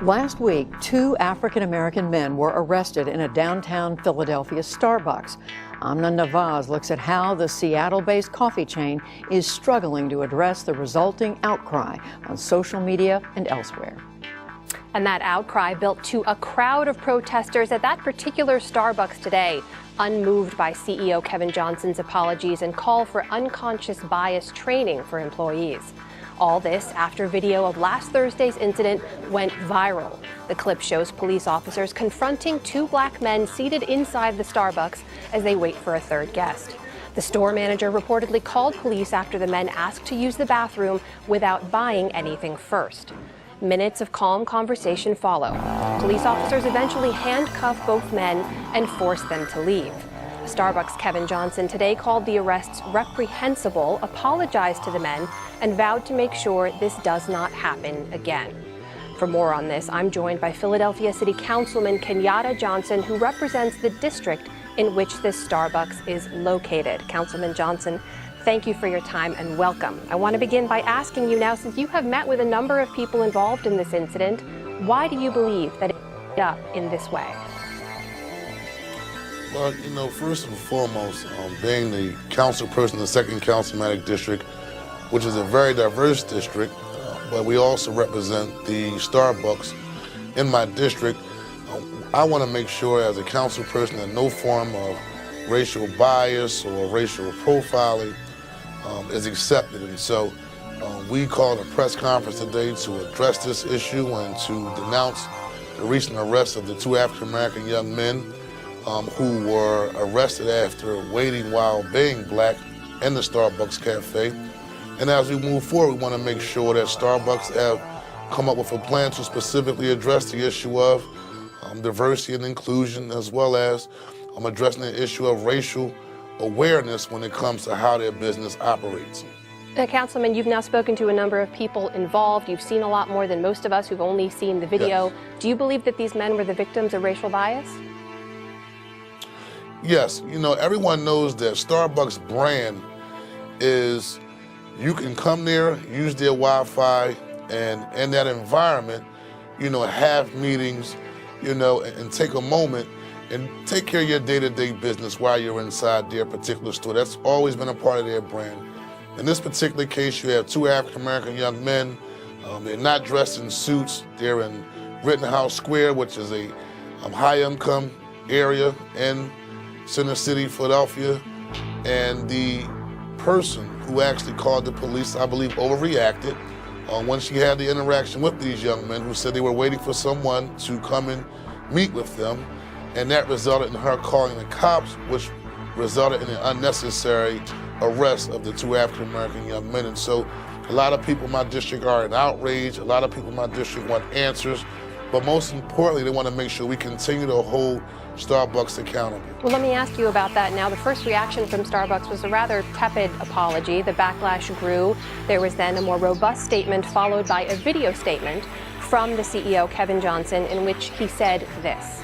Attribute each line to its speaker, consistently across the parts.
Speaker 1: Last week, 2 African-American men were arrested in a downtown Philadelphia Starbucks. Amna Nawaz looks at how the Seattle-based coffee chain is struggling to address the resulting outcry on social media and elsewhere.
Speaker 2: And that outcry built to a crowd of protesters at that particular Starbucks today, unmoved by CEO Kevin Johnson's apologies and call for unconscious bias training for employees. All this after video of last Thursday's incident went viral. The clip shows police officers confronting 2 black men seated inside the Starbucks as they wait for a third guest. The store manager reportedly called police after the men asked to use the bathroom without buying anything first. Minutes of calm conversation follow. Police officers eventually handcuff both men and force them to leave. Starbucks' Kevin Johnson today called the arrests reprehensible, apologized to the men, and vowed to make sure this does not happen again. For more on this, I'm joined by Philadelphia City Councilman Kenyatta Johnson, who represents the district in which this Starbucks is located. Councilman Johnson, thank you for your time and welcome. I want to begin by asking you now, since you have met with a number of people involved in this incident, why do you believe that it ended up in this way?
Speaker 3: Well, first and foremost, being the council person in the 2nd Councilmanic District, which is a very diverse district, but we also represent the Starbucks in my district, I want to make sure as a council person that no form of racial bias or racial profiling is accepted. And so we called a press conference today to address this issue and to denounce the recent arrest of the 2 African-American young men who were arrested after waiting while being black in the Starbucks cafe. And as we move forward, we want to make sure that Starbucks have come up with a plan to specifically address the issue of diversity and inclusion, as well as addressing the issue of racial awareness when it comes to how their business operates.
Speaker 2: Councilman, you've now spoken to a number of people involved. You've seen a lot more than most of us who've only seen the video.
Speaker 3: Yes.
Speaker 2: Do you believe that these men were the victims of racial bias?
Speaker 3: Yes, everyone knows that Starbucks brand is you can come there, use their Wi-Fi, and in that environment, have meetings, and take a moment and take care of your day-to-day business while you're inside their particular store. That's always been a part of their brand. In this particular case, you have 2 African-American young men. They're not dressed in suits. They're in Rittenhouse Square, which is a high-income area in Center City, Philadelphia, and the person who actually called the police, I believe, overreacted when she had the interaction with these young men who said they were waiting for someone to come and meet with them, and that resulted in her calling the cops, which resulted in an unnecessary arrest of the 2 African-American young men. And so a lot of people in my district are in outrage, a lot of people in my district want answers, but most importantly, they want to make sure we continue to hold Starbucks accountable.
Speaker 2: Well, let me ask you about that now. The first reaction from Starbucks was a rather tepid apology. The backlash grew. There was then a more robust statement followed by a video statement from the CEO, Kevin Johnson, in which he said this.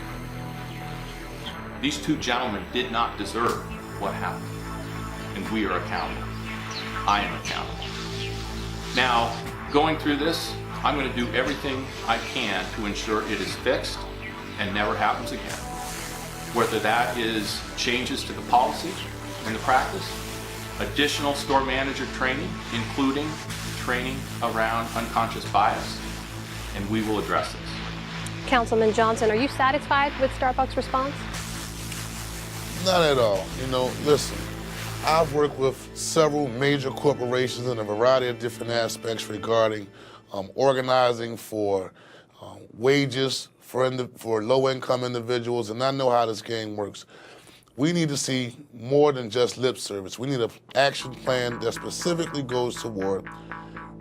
Speaker 4: These 2 gentlemen did not deserve what happened, and we are accountable. I am accountable. Now, going through this, I'm going to do everything I can to ensure it is fixed and never happens again. Whether that is changes to the policy and the practice, additional store manager training, including training around unconscious bias, and we will address this.
Speaker 2: Councilman Johnson, are you satisfied with Starbucks' response?
Speaker 3: Not at all. Listen, I've worked with several major corporations in a variety of different aspects regarding organizing for wages for low-income individuals, and I know how this game works. We need to see more than just lip service. We need an action plan that specifically goes toward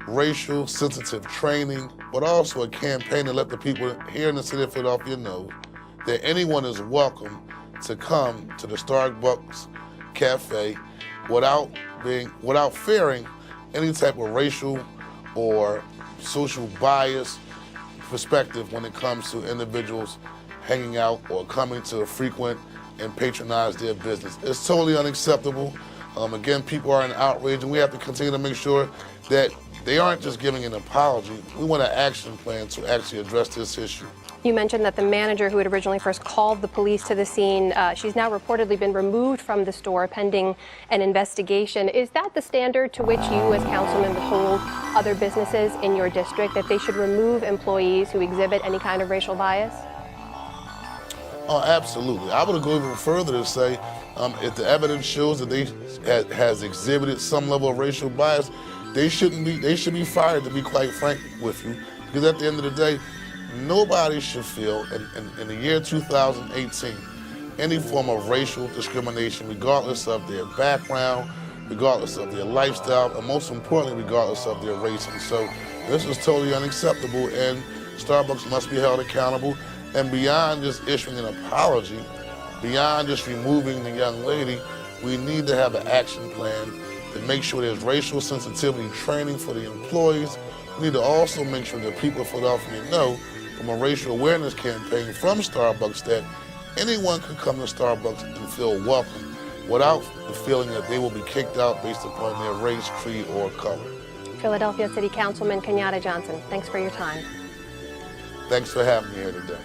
Speaker 3: racial sensitive training, but also a campaign to let the people here in the city of Philadelphia know that anyone is welcome to come to the Starbucks cafe without fearing any type of racial or social bias perspective when it comes to individuals hanging out or coming to frequent and patronize their business. It's totally unacceptable. Again, people are in outrage, and we have to continue to make sure that they aren't just giving an apology. We want an action plan to actually address this issue.
Speaker 2: You mentioned that the manager who had originally first called the police to the scene, she's now reportedly been removed from the store pending an investigation. Is that the standard to which you as councilmember hold other businesses in your district, that they should remove employees who exhibit any kind of racial bias?
Speaker 3: Oh, absolutely. I would go even further to say, if the evidence shows that they has exhibited some level of racial bias, they should be fired, to be quite frank with you. Because at the end of the day, nobody should feel in the year 2018 any form of racial discrimination, regardless of their background, regardless of their lifestyle, and most importantly, regardless of their race. And so this is totally unacceptable, and Starbucks must be held accountable. And beyond just issuing an apology, beyond just removing the young lady, we need to have an action plan to make sure there's racial sensitivity training for the employees. We need to also make sure that people in Philadelphia know from a racial awareness campaign from Starbucks that anyone can come to Starbucks and feel welcome without the feeling that they will be kicked out based upon their race, creed, or color.
Speaker 2: Philadelphia City Councilman Kenyatta Johnson, thanks for your time.
Speaker 3: Thanks for having me here today.